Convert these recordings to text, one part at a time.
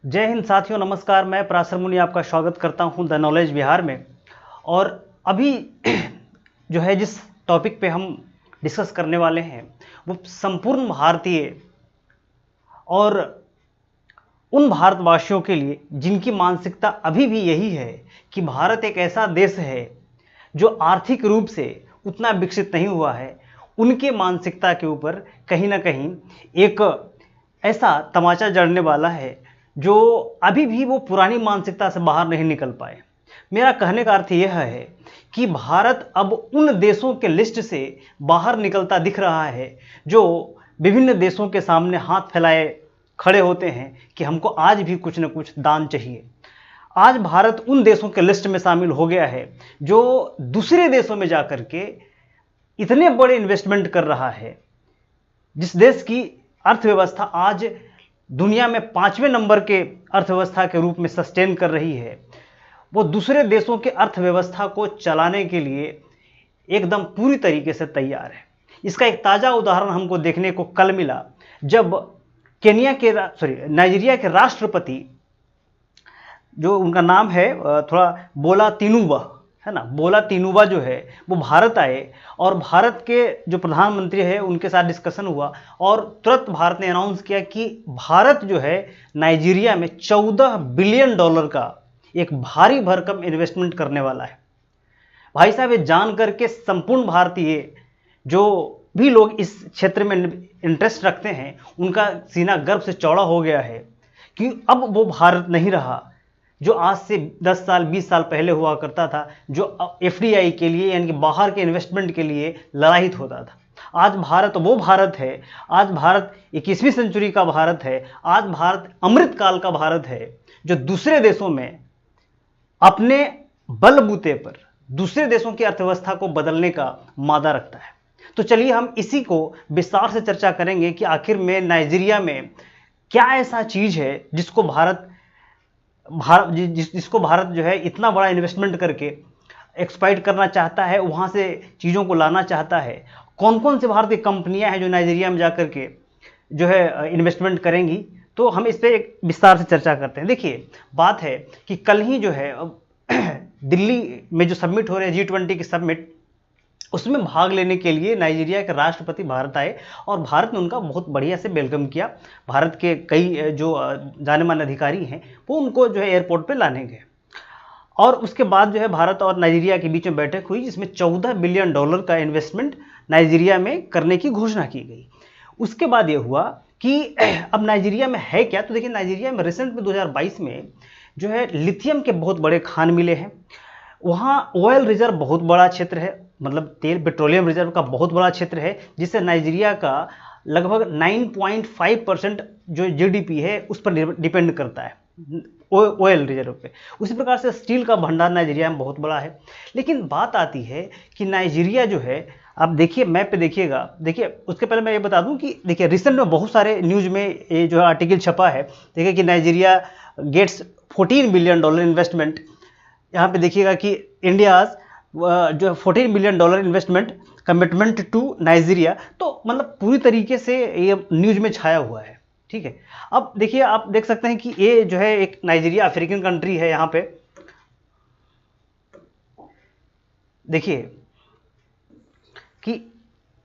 जय हिंद साथियों, नमस्कार। मैं पराशर मुनि आपका स्वागत करता हूं द नॉलेज बिहार में। और अभी जो है जिस टॉपिक पे हम डिस्कस करने वाले हैं वो संपूर्ण भारतीय और उन भारतवासियों के लिए जिनकी मानसिकता अभी भी यही है कि भारत एक ऐसा देश है जो आर्थिक रूप से उतना विकसित नहीं हुआ है। उनके मानसिकता के ऊपर कहीं ना कहीं एक ऐसा तमाचा जड़ने वाला है जो अभी भी वो पुरानी मानसिकता से बाहर नहीं निकल पाए। मेरा कहने का अर्थ यह है कि भारत अब उन देशों के लिस्ट से बाहर निकलता दिख रहा है जो विभिन्न देशों के सामने हाथ फैलाए खड़े होते हैं कि हमको आज भी कुछ न कुछ दान चाहिए। आज भारत उन देशों के लिस्ट में शामिल हो गया है जो दूसरे देशों में जाकर के इतने बड़े इन्वेस्टमेंट कर रहा है। जिस देश की अर्थव्यवस्था आज दुनिया में 5वें नंबर के अर्थव्यवस्था के रूप में सस्टेन कर रही है, वो दूसरे देशों के अर्थव्यवस्था को चलाने के लिए एकदम पूरी तरीके से तैयार है। इसका एक ताज़ा उदाहरण हमको देखने को कल मिला जब नाइजीरिया के राष्ट्रपति, जो उनका नाम है थोड़ा बोला तिनुबा है ना, बोला तिनुबा जो है वो भारत आए और भारत के जो प्रधानमंत्री है उनके साथ डिस्कशन हुआ और तुरंत भारत ने अनाउंस किया कि भारत जो है नाइजीरिया में $14 बिलियन का एक भारी भरकम इन्वेस्टमेंट करने वाला है। भाई साहब, ये जान करके संपूर्ण भारतीय जो भी लोग इस क्षेत्र में इंटरेस्ट रखते हैं उनका सीना गर्व से चौड़ा हो गया है कि अब वो भारत नहीं रहा जो आज से 10 साल 20 साल पहले हुआ करता था, जो एफडीआई के लिए यानी कि बाहर के इन्वेस्टमेंट के लिए ललायित होता था। आज भारत वो भारत है, आज भारत 21वीं सेंचुरी का भारत है, आज भारत अमृत काल का भारत है जो दूसरे देशों में अपने बलबूते पर दूसरे देशों की अर्थव्यवस्था को बदलने का मादा रखता है। तो चलिए हम इसी को विस्तार से चर्चा करेंगे कि आखिर में नाइजीरिया में क्या ऐसा चीज है जिसको भारत जो है इतना बड़ा इन्वेस्टमेंट करके एक्सपाइट करना चाहता है, वहाँ से चीज़ों को लाना चाहता है। कौन कौन से भारतीय कंपनियां हैं जो नाइजीरिया में जाकर के जो है इन्वेस्टमेंट करेंगी, तो हम इस पर एक विस्तार से चर्चा करते हैं। देखिए, बात है कि कल ही जो है दिल्ली में जो समिट हो रहे हैं G20 की समिट, उसमें भाग लेने के लिए नाइजीरिया के राष्ट्रपति भारत आए और भारत ने उनका बहुत बढ़िया से वेलकम किया। भारत के कई जो जाने माने अधिकारी हैं वो उनको जो है एयरपोर्ट पे लाने गए और उसके बाद जो है भारत और नाइजीरिया के बीच में बैठक हुई जिसमें $14 बिलियन का इन्वेस्टमेंट नाइजीरिया में करने की घोषणा की गई। उसके बाद ये हुआ कि अब नाइजीरिया में है क्या, तो देखिए नाइजीरिया में रिसेंट में 2022 में जो है लिथियम के बहुत बड़े खान मिले हैं। वहाँ ऑयल रिजर्व बहुत बड़ा क्षेत्र है, मतलब तेल पेट्रोलियम रिजर्व का बहुत बड़ा क्षेत्र है, जिससे नाइजीरिया का लगभग 9.5% जो जीडीपी है उस पर डिपेंड करता है ऑयल रिजर्व पे। उसी प्रकार से स्टील का भंडार नाइजीरिया में बहुत बड़ा है। लेकिन बात आती है कि नाइजीरिया जो है, आप देखिए मैप पे देखिएगा, देखिए उसके पहले मैं ये बता दूं कि देखिए रिसेंट में बहुत सारे न्यूज़ में ये जो आर्टिकल छपा है, देखिए कि नाइजीरिया गेट्स $14 बिलियन इन्वेस्टमेंट। यहाँ पे देखिएगा कि इंडिया जो 14 billion investment commitment to Nigeria, तो मतलब पूरी तरीके से ये न्यूज़ में छाया हुआ है। ठीक है, अब देखिए आप देख सकते हैं कि ये जो है एक नाइजीरिया अफ्रीकन कंट्री है। यहाँ पे देखिए कि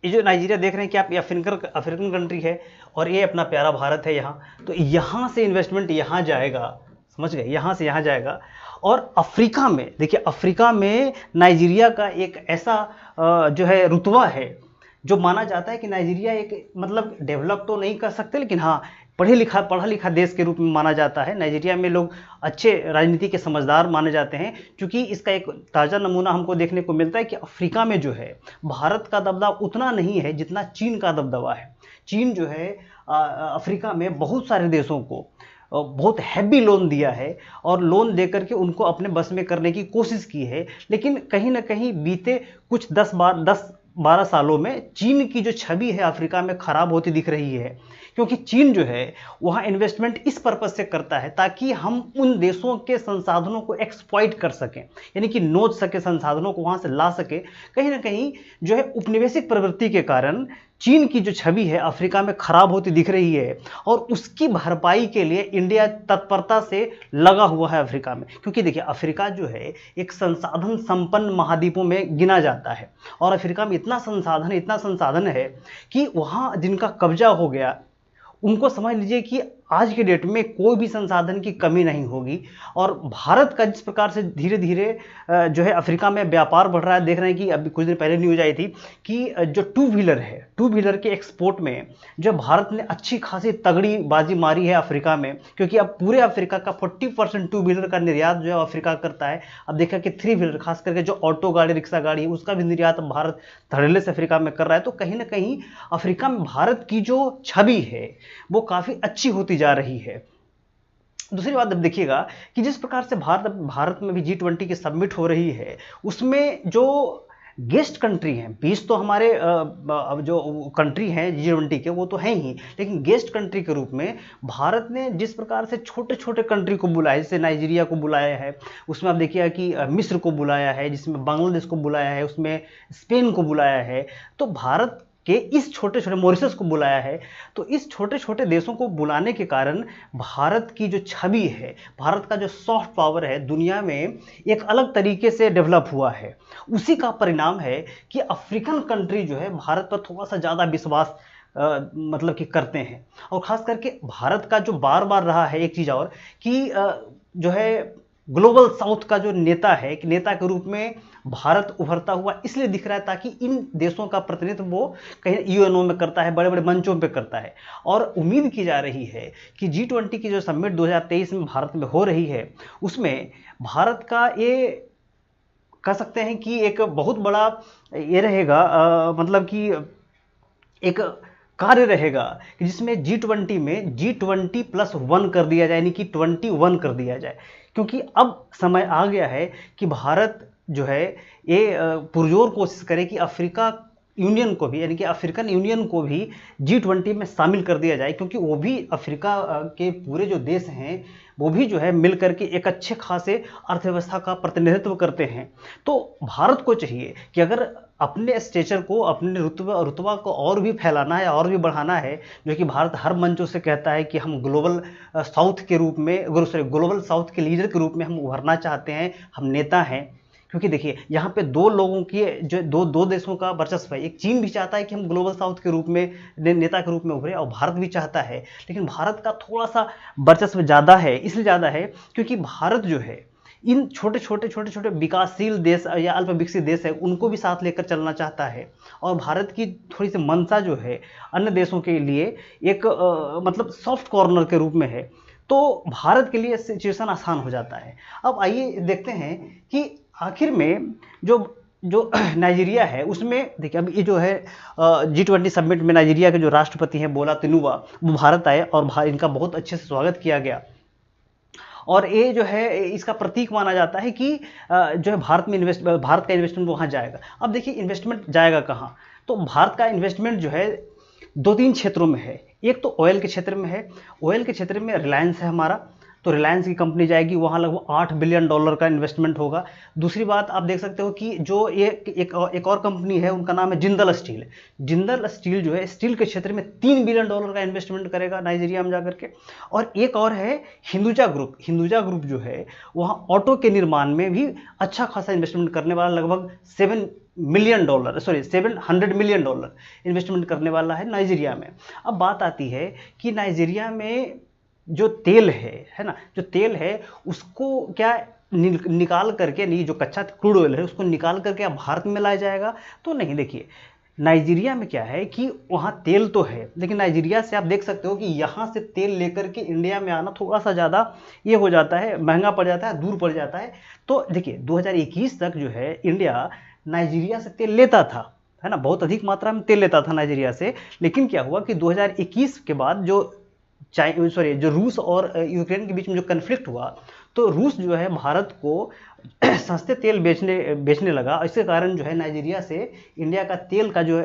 ये जो नाइजीरिया देख रहे हैं कि आप, ये अफ्रीकन कंट्री है और ये अपना प्यारा भारत है यहाँ। तो यहाँ से इन्वेस्टमेंट यहाँ जाएगा, समझ गए, यहाँ से यहाँ जाएगा। और अफ्रीका में देखिए, अफ्रीका में नाइजीरिया का एक ऐसा जो है रुतबा है जो माना जाता है कि नाइजीरिया एक मतलब डेवलप तो नहीं कर सकते लेकिन हाँ पढ़ा लिखा देश के रूप में माना जाता है। नाइजीरिया में लोग अच्छे राजनीति के समझदार माने जाते हैं, क्योंकि इसका एक ताज़ा नमूना हमको देखने को मिलता है कि अफ्रीका में जो है भारत का दबदबा उतना नहीं है जितना चीन का दबदबा है। चीन जो है अफ्रीका में बहुत सारे देशों को बहुत हैवी लोन दिया है और लोन देकर के उनको अपने बस में करने की कोशिश की है। लेकिन कहीं ना कहीं बीते कुछ 10-12 सालों में चीन की जो छवि है अफ्रीका में खराब होती दिख रही है, क्योंकि चीन जो है वहाँ इन्वेस्टमेंट इस पर्पज़ से करता है ताकि हम उन देशों के संसाधनों को एक्सप्लॉइट कर सकें, यानी कि नोच सके, संसाधनों को वहाँ से ला सके। कहीं ना कहीं जो है उपनिवेशिक प्रवृत्ति के कारण चीन की जो छवि है अफ्रीका में खराब होती दिख रही है, और उसकी भरपाई के लिए इंडिया तत्परता से लगा हुआ है अफ्रीका में। क्योंकि देखिए अफ्रीका जो है एक संसाधन संपन्न महाद्वीपों में गिना जाता है, और अफ्रीका में इतना संसाधन है कि वहाँ जिनका कब्जा हो गया उनको समझ लीजिए कि आज के डेट में कोई भी संसाधन की कमी नहीं होगी। और भारत का जिस प्रकार से धीरे धीरे जो है अफ्रीका में व्यापार बढ़ रहा है, देख रहे हैं कि अभी कुछ दिन पहले न्यूज आई थी कि जो टू व्हीलर के एक्सपोर्ट में जो भारत ने अच्छी खासी तगड़ी बाजी मारी है अफ्रीका में, क्योंकि अब पूरे अफ्रीका का 40% टू व्हीलर का निर्यात जो है अफ्रीका करता है। अब देखा कि थ्री व्हीलर खास करके जो ऑटो गाड़ी, रिक्शा गाड़ी है, उसका भी निर्यात भारत धड़ल्ले से अफ्रीका में कर रहा है। तो कहीं ना कहीं अफ्रीका में भारत की जो छवि है वो काफ़ी अच्छी होती जा रही है। दूसरी बात अब देखिएगा कि जिस प्रकार से भारत में भी G20 की समिट हो रही है, उसमें जो गेस्ट कंट्री हैं, 20 तो हमारे जो कंट्री हैं G20 के वो तो हैं ही, लेकिन गेस्ट कंट्री के रूप में भारत ने जिस प्रकार से छोटे छोटे कंट्री को बुलाया, जैसे नाइजीरिया को बुलाया है, उसमें आप देखिए कि मिस्र को बुलाया है, जिसमें बांग्लादेश को बुलाया है, उसमें स्पेन को बुलाया है। तो भारत के इस छोटे छोटे, मॉरिशस को बुलाया है, तो इस छोटे छोटे देशों को बुलाने के कारण भारत की जो छवि है, भारत का जो सॉफ्ट पावर है, दुनिया में एक अलग तरीके से डेवलप हुआ है। उसी का परिणाम है कि अफ्रीकन कंट्री जो है भारत पर थोड़ा सा ज़्यादा विश्वास मतलब कि करते हैं। और ख़ास करके भारत का जो बार बार रहा है एक चीज़ और कि जो है ग्लोबल साउथ का जो नेता है, कि नेता के रूप में भारत उभरता हुआ इसलिए दिख रहा है ताकि इन देशों का प्रतिनिधित्व वो कहीं यूएनओ में करता है, बड़े बड़े मंचों पे करता है। और उम्मीद की जा रही है कि G20 की जो समिट 2023 में भारत में हो रही है, उसमें भारत का ये कह सकते हैं कि एक बहुत बड़ा ये रहेगा, मतलब कि एक कार्य रहेगा कि जिसमें G20 में G20+1 कर दिया जाए, यानी कि 21 कर दिया जाए। क्योंकि अब समय आ गया है कि भारत जो है ये पुरजोर कोशिश करे कि अफ्रीका यूनियन को भी, यानी कि अफ्रीकन यूनियन को भी G20 में शामिल कर दिया जाए, क्योंकि वो भी अफ्रीका के पूरे जो देश हैं वो भी जो है मिल करके एक अच्छे खासे अर्थव्यवस्था का प्रतिनिधित्व करते हैं। तो भारत को चाहिए कि अगर अपने स्टेचर को, अपने रुतबा को और भी फैलाना है और भी बढ़ाना है, जो कि भारत हर मंचों से कहता है कि हम ग्लोबल साउथ के रूप में, ग्लोबल साउथ के लीडर के रूप में हम उभरना चाहते हैं, हम नेता हैं। क्योंकि देखिए यहाँ पे दो लोगों की जो दो देशों का वर्चस्व है। एक चीन भी चाहता है कि हम ग्लोबल साउथ के रूप में नेता के रूप में उभरे, और भारत भी चाहता है, लेकिन भारत का थोड़ा सा वर्चस्व ज़्यादा है। इसलिए ज़्यादा है क्योंकि भारत जो है इन छोटे छोटे विकासशील देश या अल्प विकसित देश है उनको भी साथ लेकर चलना चाहता है। और भारत की थोड़ी सी मंशा जो है अन्य देशों के लिए एक मतलब सॉफ्ट कॉर्नर के रूप में है, तो भारत के लिए सिचुएशन आसान हो जाता है। अब आइए देखते हैं कि आखिर में जो नाइजीरिया है उसमें देखिए, अब ये जो है G20 समिट में नाइजीरिया के जो राष्ट्रपति हैं बोला तिनुबा, वो भारत आए और इनका बहुत अच्छे से स्वागत किया गया। और ये जो है इसका प्रतीक माना जाता है कि जो है भारत का इन्वेस्टमेंट वहाँ जाएगा। अब देखिए इन्वेस्टमेंट जाएगा कहाँ, तो भारत का इन्वेस्टमेंट जो है 2-3 क्षेत्रों में है। एक तो ऑयल के क्षेत्र में है, ऑयल के क्षेत्र में रिलायंस है हमारा, तो रिलायंस की कंपनी जाएगी, वहाँ लगभग $8 बिलियन का इन्वेस्टमेंट होगा। दूसरी बात आप देख सकते हो कि जो एक और कंपनी है उनका नाम है जिंदल स्टील। जिंदल स्टील जो है स्टील के क्षेत्र में $3 बिलियन का इन्वेस्टमेंट करेगा नाइजीरिया में जाकर के। और एक और है हिंदुजा ग्रुप जो है वहाँ ऑटो के निर्माण में भी अच्छा खासा इन्वेस्टमेंट करने वाला, लगभग $700 मिलियन इन्वेस्टमेंट करने वाला है नाइजीरिया में। अब बात आती है कि नाइजीरिया में जो तेल है ना, जो तेल है उसको क्या निकाल करके, नहीं, जो कच्चा क्रूड ऑयल है उसको निकाल करके अब भारत में लाया जाएगा तो नहीं। देखिए नाइजीरिया में क्या है कि वहाँ तेल तो है, लेकिन नाइजीरिया से आप देख सकते हो कि यहाँ से तेल लेकर के इंडिया में आना थोड़ा सा ज़्यादा ये हो जाता है, महंगा पड़ जाता है, दूर पड़ जाता है। तो देखिए 2021 तक जो है इंडिया नाइजीरिया से तेल लेता था, है ना, बहुत अधिक मात्रा में तेल लेता था नाइजीरिया से। लेकिन क्या हुआ कि 2021 के बाद जो रूस और यूक्रेन के बीच में जो कन्फ्लिक्ट हुआ, तो रूस जो है भारत को सस्ते तेल बेचने लगा। इसके कारण जो है नाइजीरिया से इंडिया का तेल का जो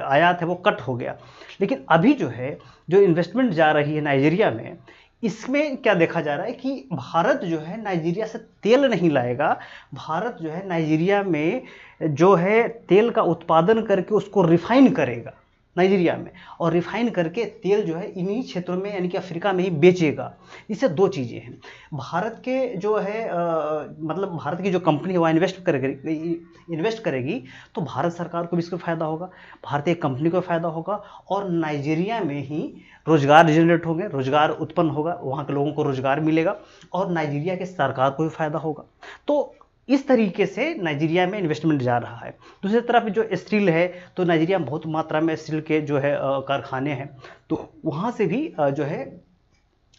आयात है वो कट हो गया। लेकिन अभी जो है जो इन्वेस्टमेंट जा रही है नाइजीरिया में, इसमें क्या देखा जा रहा है कि भारत जो है नाइजीरिया से तेल नहीं लाएगा, भारत जो है नाइजीरिया में जो है तेल का उत्पादन करके उसको रिफाइन करेगा। नाइजीरिया में, और रिफाइन करके तेल जो है इन्हीं क्षेत्रों में यानी कि अफ्रीका में ही बेचेगा। इससे दो चीज़ें हैं, भारत के जो है मतलब भारत की जो कंपनी है वह इन्वेस्ट करेगी तो भारत सरकार को भी इसको फायदा होगा, भारतीय कंपनी को फायदा होगा, और नाइजीरिया में ही रोजगार जनरेट होंगे, रोजगार उत्पन्न होगा, वहाँ के लोगों को रोजगार मिलेगा और नाइजीरिया के सरकार को भी फायदा होगा। तो इस तरीके से नाइजीरिया में इन्वेस्टमेंट जा रहा है। दूसरी तरफ जो स्टील है, तो नाइजीरिया में बहुत मात्रा में स्टील के जो है कारखाने हैं, तो वहाँ से भी जो है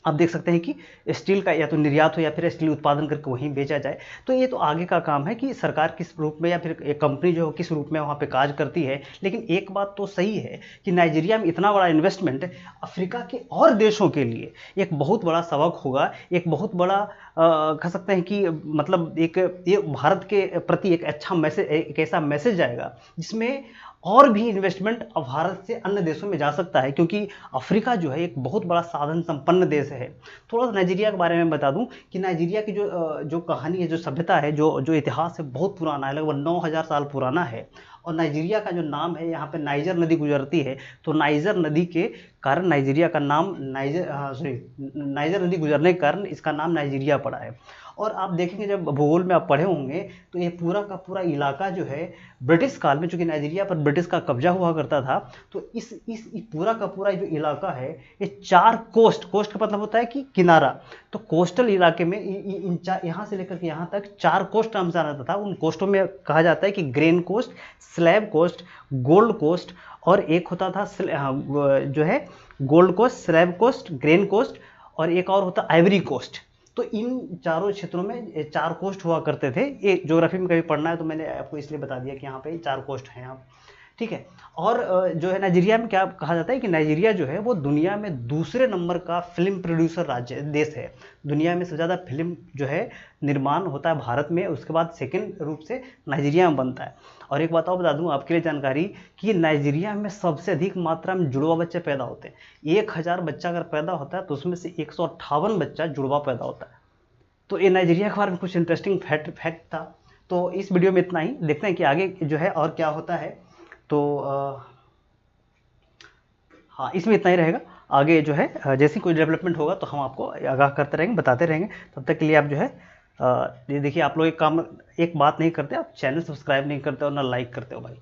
आप देख सकते हैं कि स्टील का या तो निर्यात हो या फिर स्टील उत्पादन करके वहीं बेचा जाए। तो ये तो आगे का काम है कि सरकार किस रूप में या फिर एक कंपनी जो किस रूप में वहाँ पे काज करती है। लेकिन एक बात तो सही है कि नाइजीरिया में इतना बड़ा इन्वेस्टमेंट अफ्रीका के और देशों के लिए एक बहुत बड़ा सबक होगा, एक बहुत बड़ा कह सकते हैं कि मतलब ये भारत के प्रति एक अच्छा मैसेज, एक ऐसा मैसेज जाएगा जिसमें और भी इन्वेस्टमेंट भारत से अन्य देशों में जा सकता है, क्योंकि अफ्रीका जो है एक बहुत बड़ा साधन संपन्न देश है। थोड़ा सा नाइजीरिया के बारे में बता दूं कि नाइजीरिया की जो कहानी है, जो सभ्यता है, जो इतिहास है, बहुत पुराना है, लगभग 9000 साल पुराना है। और नाइजीरिया का जो नाम है, यहाँ पे नाइजर नदी गुजरती है, तो नाइजर नदी के कारण नाइजीरिया का नाम नाइजर नदी गुजरने के कारण इसका नाम नाइजीरिया पड़ा है। और आप देखेंगे जब भूगोल में आप पढ़े होंगे तो ये पूरा का पूरा इलाका जो है ब्रिटिश काल में, चूंकि नाइजीरिया पर ब्रिटिश का कब्जा हुआ करता था, तो इस पूरा का पूरा जो इलाका है ये 4 कोस्ट का मतलब होता है कि किनारा, तो कोस्टल इलाके में यहाँ से लेकर के यहाँ तक 4 कोस्ट नाम से जाना जाता था। उन कोस्टों में कहा जाता है कि Grain Coast, Slave Coast, Gold Coast, और एक होता था जो है Gold Coast, Slave Coast, Grain Coast, और एक और होता आइवरी कोस्ट। तो इन चारों क्षेत्रों में 4 कोस्ट हुआ करते थे। ये ज्योग्राफी में कभी पढ़ना है तो मैंने आपको इसलिए बता दिया कि यहाँ पे 4 कोस्ट हैं यहाँ, ठीक है। और जो है नाइजीरिया में क्या कहा जाता है कि नाइजीरिया जो है वो दुनिया में दूसरे नंबर का फिल्म प्रोड्यूसर देश है। दुनिया में सबसे ज़्यादा फिल्म जो है निर्माण होता है भारत में, उसके बाद सेकंड रूप से नाइजीरिया में बनता है। और एक बात और बता दूं आपके लिए जानकारी कि नाइजीरिया में सबसे अधिक मात्रा में जुड़वा बच्चे पैदा होते हैं। 1000 बच्चा अगर पैदा होता है तो उसमें से 158 बच्चा जुड़वा पैदा होता है। तो ये नाइजीरिया के बारे में कुछ इंटरेस्टिंग फैक्ट था। तो इस वीडियो में इतना ही, देखते हैं कि आगे जो है और क्या होता है। तो हाँ, इसमें इतना ही रहेगा। आगे जो है जैसे कोई डेवलपमेंट होगा तो हम आपको आगाह करते रहेंगे, बताते रहेंगे। तब तक के लिए आप जो है ये देखिए, आप लोग एक बात नहीं करते, आप चैनल सब्सक्राइब नहीं करते और ना लाइक करते हो भाई।